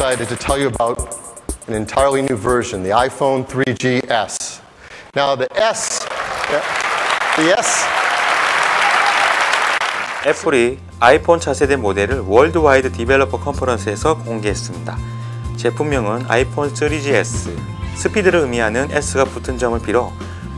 excited to tell you about an entirely new version, the iPhone 3GS. Now the S. 애플이 아이폰 차세대 모델을 월드와이드 디벨로퍼 컨퍼런스에서 공개했습니다. 제품명은 아이폰 3GS, 스피드를 의미하는 S가 붙은 점을 빌어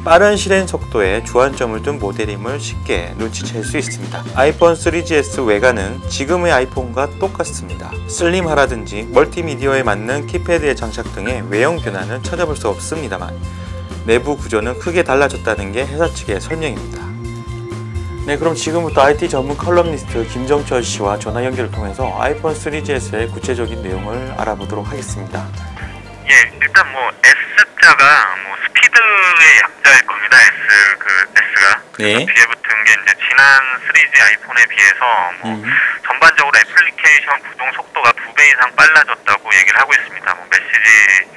빠른 실행 속도에 주안점을 둔 모델임을 쉽게 눈치챌 수 있습니다. 아이폰 3GS 외관은 지금의 아이폰과 똑같습니다. 슬림하라든지 멀티미디어에 맞는 키패드의 장착 등의 외형 변화는 찾아볼 수 없습니다만 내부 구조는 크게 달라졌다는 게 회사 측의 설명입니다. 네, 그럼 지금부터 IT 전문 컬럼니스트 김정철 씨와 전화 연결을 통해서 아이폰 3GS의 구체적인 내용을 알아보도록 하겠습니다. 예, 일단 S자가 스피드의 약자일 겁니다. S가. 네. 뒤에 붙은 게 이제 지난 3G 아이폰에 비해서 전반적으로 애플리케이션 구동 속도가 2배 이상 빨라졌다고 얘기를 하고 있습니다. 메시지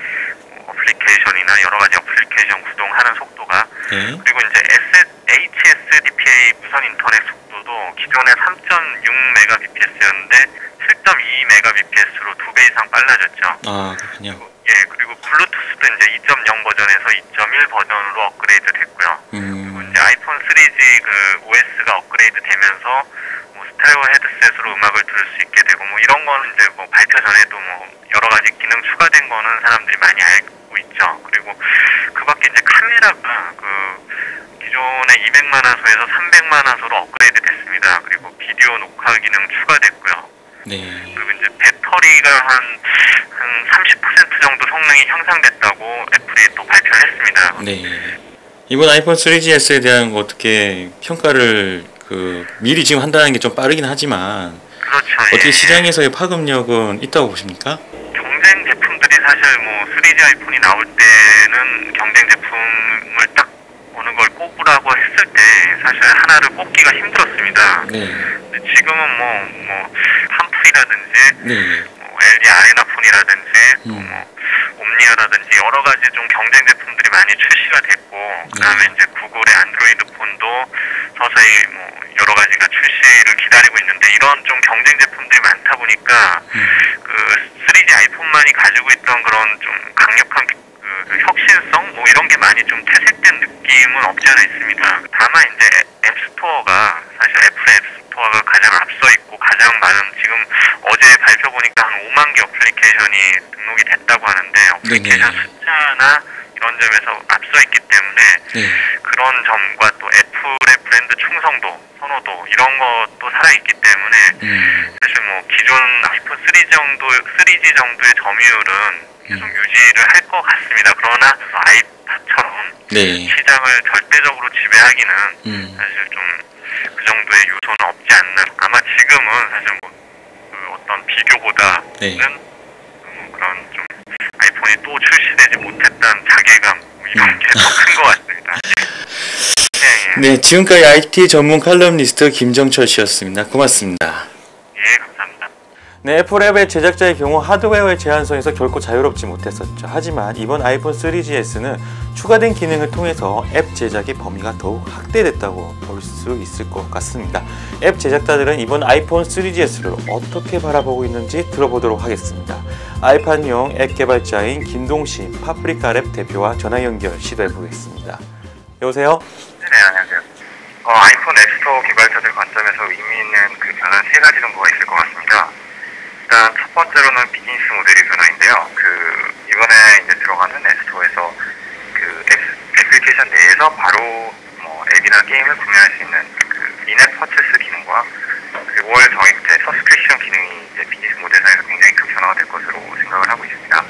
어플리케이션이나 여러 가지 어플리케이션 구동하는 속도가. 그리고 이제 HSDPA 무선 인터넷 속도도 기존에 3.6Mbps였는데 7.2Mbps로 2배 이상 빨라졌죠. 아, 그렇군요. 예, 그리고 블루투스도 이제 2.0 버전에서 2.1 버전으로 업그레이드 됐고요. 그리고 이제 아이폰 3G OS가 업그레이드 되면서 스테레오 헤드셋으로 음악을 들을 수 있게 되고 이런 거는 이제 발표 전에도 여러 가지 기능 추가된 거는 사람들이 많이 알고 있죠. 그리고 그 밖에 이제 카메라가 기존의 200만 화소에서 300만 화소로 업그레이드 됐습니다. 그리고 비디오 녹화 기능 추가됐고요. 네. 그리고 이제 배터리가 한 30% 정도 성능이 향상됐다고 애플이 또 발표를 했습니다. 네. 이번 아이폰 3GS에 대한 어떻게 평가를 미리 지금 한다는 게 좀 빠르긴 하지만 그렇죠. 어떻게 예. 시장에서의 파급력은 있다고 보십니까? 경쟁 제품들이 사실 3G 아이폰이 나올 때는 경쟁 제품을 딱 어느 걸 꼽으라고 했을 때 사실 하나를 꼽기가 힘들었습니다. 네. 지금은 한풀이라든지 네. LG 아레나폰이라든지 또 옴니아라든지 여러 가지 좀 경쟁 제품들이 많이 출시가 됐고 그다음에 이제 구글의 안드로이드 폰도 서서히 여러 가지가 출시를 기다리고 있는데 이런 좀 경쟁 제품들이 많다 보니까 3G 아이폰만이 가지고 있던 그런 좀 강력한 혁신성 이런 게 많이 좀 퇴색된 느낌은 없지 않아 있습니다. 다만 이제 앱스토어가 사실 애플의 앱스토어가 가장 앞서 있고 가장 많은 지금 어제 발표 보니까 한 5만 개 어플리케이션이 등록이 됐다고 하는데 어플리케이션 숫자나 이런 점에서 앞서 있기 때문에 그런 점과 또 애플의 브랜드 충성도, 선호도 이런 것도 살아있기 때문에 사실 기존 아이폰 3G 정도의 점유율은 계속 유지를 할 것 같습니다. 그러나 아이팟처럼 시장을 절대적으로 지배하기는 사실 좀 그 정도의 요소는 없지 않는 아마 지금은 사실 어떤 비교보다는 그런 좀 아이폰이 또 출시되지 못했다는 자괴감 이런 게 더 큰 것 같습니다. 네, 지금까지 IT 전문 칼럼니스트 김정철 씨였습니다. 고맙습니다. 예, 감사합니다. 네, 애플 앱의 제작자의 경우 하드웨어의 제한성에서 결코 자유롭지 못했었죠. 하지만 이번 아이폰 3GS는 추가된 기능을 통해서 앱 제작의 범위가 더욱 확대됐다고 볼 수 있을 것 같습니다. 앱 제작자들은 이번 아이폰 3GS를 어떻게 바라보고 있는지 들어보도록 하겠습니다. 아이팟용 앱 개발자인 김동신 파프리카랩 대표와 전화 연결 시도해 보겠습니다. 여보세요? 네, 안녕하세요. 아이폰 앱스토어 개발자들 관점에서 의미 있는 변화는 3가지 정도가 있을 것 같습니다. 일단 첫 번째로는 비즈니스 모델의 변화인데요. 이번에 이제 들어가는 앱스토어에서 애플리케이션 내에서 바로 앱이나 게임을 구매할 수 있는 인앱 퍼체스 기능과 5월 정액제 서브스크립션 기능이 이제 비즈니스 모델상에서 굉장히 큰 변화가 될 것으로 생각을 하고 있습니다.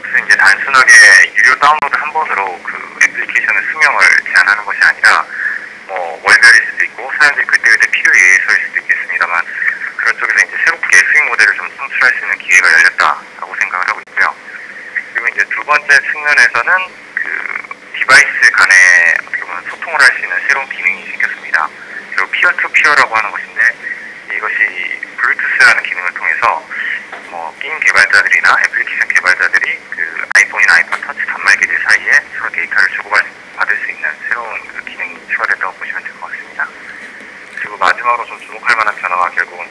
그래서 이제 단순하게 유료 다운로드 한 번으로 애플리케이션의 수명을 제한하는 것이 아니라 월별일 수도 있고 사람들이 그때그때 필요에 의해서일 수도 있겠습니다만 그런 쪽에서 이제 새롭게 수익 모델을 좀 창출할 수 있는 기회가 열렸다라고 생각을 하고 있고요. 그리고 이제 두 번째 측면에서는 디바이스 간에 어떻게 보면 소통을 할 수 있는 새로운 기능이 생겼습니다. 그리고 피어-투-피어라고 하는 것인데 이것이 블루투스라는 기능을 통해서 게임 개발자들이나 애플리케이션 개발자들이 아이폰이나 아이팟 터치 단말기들 사이에 서로 데이터를 주고받을 수 있는 새로운 기능이 추가됐다고 보시면 될 것 같습니다. 그리고 마지막으로 좀 주목할 만한 변화가 결국은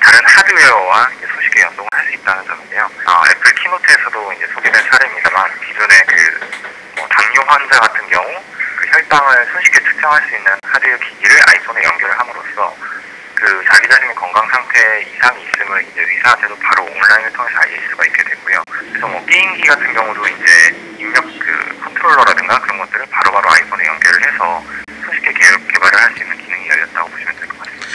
다른 하드웨어와 이제 손쉽게 연동을 할 수 있다는 점인데요. 애플 키노트에서도 이제 소개된 사례입니다만 기존의 당뇨 환자 같은 경우 그 혈당을 손쉽게 측정할 수 있는 하드웨어 기기를 아이폰에 연결을 함으로써 그 자기 자신의 건강 상태에 이상이 있음을 이제 의사한테도 바로 온라인을 통해서 알릴 수가 있게 되고요. 그래서 게임기 같은 경우도 이제 입력 그 컨트롤러라든가 그런 것들을 바로바로 아이폰에 연결을 해서 손쉽게 개발을 할 수 있는 기능이 열렸다고 보시면 될 것 같습니다.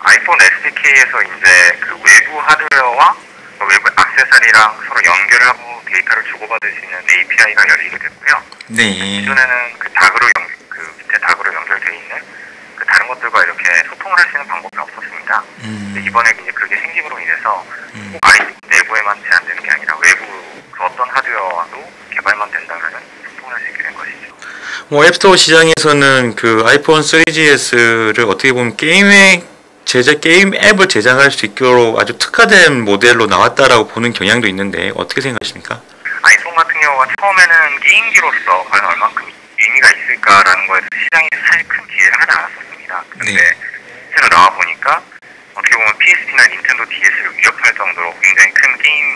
아이폰 SDK에서 이제 그 외부 하드웨어와 외부 액세서리랑 서로 연결하고 데이터를 주고받을 수 있는 API가 열리게 됐고요. 네. 기존에는 그 밑에 닥으로 연결되어 있는 그 다른 것들과 이렇게 소통을 할 수 있는 방법이 없었습니다. 근데 이번에 이제 그게 생김으로 인해서 꼭 아이폰 내부에만 제한되는 게 아니라 외부 그 어떤 하드웨어와도 개발만 된다면 소통을 할 수 있게 된 것이죠. 앱스토어 시장에서는 그 아이폰 3GS를 어떻게 보면 게임 앱을 제작할 수 있도록 아주 특화된 모델로 나왔다라고 보는 경향도 있는데 어떻게 생각하십니까? 아이폰 같은 경우가 처음에는 게임기로서 과연 얼만큼 의미가 있을까라는 거에서 시장이 사실 큰 기대를 하지 않았었습니다. 그런데 실제로 나와 보니까 어떻게 보면 PSP나 닌텐도 DS를 위협할 정도로 굉장히 큰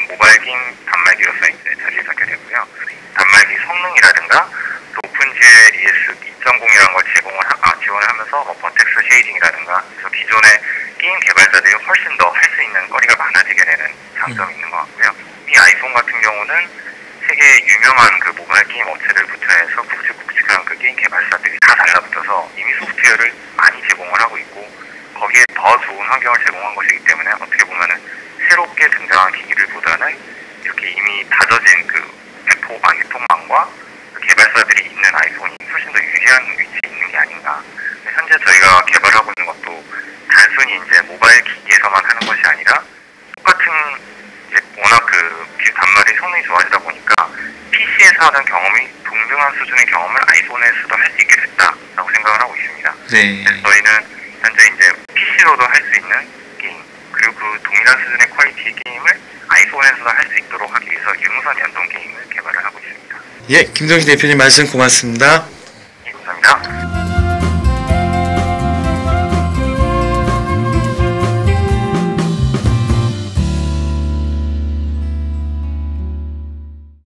모바일 게임 단말기로서 이제 자리를 잡게 되고요. 단말기 성능이라든가 또 오픈GL ES 2.0이라는 걸 지원을 하면서 버텍스 쉐이딩이라든가 그래서 기존의 게임 개발자들이 훨씬 더 할 수 있는 거리가 많아지게 되는 장점이 있는 것 같고요. 이 아이폰 같은 경우는 세계 유명한 그 모바일 게임 업체들부터 해서 굵직굵직한 그 게임 개발사들이 다 달라붙어서 이미 소프트웨어를 많이 제공을 하고 있고 거기에 더 좋은 환경을 제공한 것이기 때문에 어떻게 보면은 새롭게 등장한 기기들보다는 이렇게 이미 다져진 그 개통망과 그 개발사들이 있는 아이폰이 훨씬 더 유리한 위치에 있는 게 아닌가. 현재 저희가 개발하고 있는 것도 단순히 이제 모바일 기기에서만 하는 것이 아니라 똑같은 이제 워낙 그 단말이 성능이 좋아지다 보니까 PC에서 하는 경험이 동등한 수준의 경험을 아이폰에서도 할 수 있게 됐다라고 생각을 하고 있습니다. 네. 그래서 저희는 현재 이제 PC로도 할 수 있는 게임 그리고 그 동일한 수준의 퀄리티의 게임을 아이폰에서도 할 수 있도록 하기 위해서 유무선 연동 게임을 개발을 하고 있습니다. 예, 김동신 대표님 말씀 고맙습니다.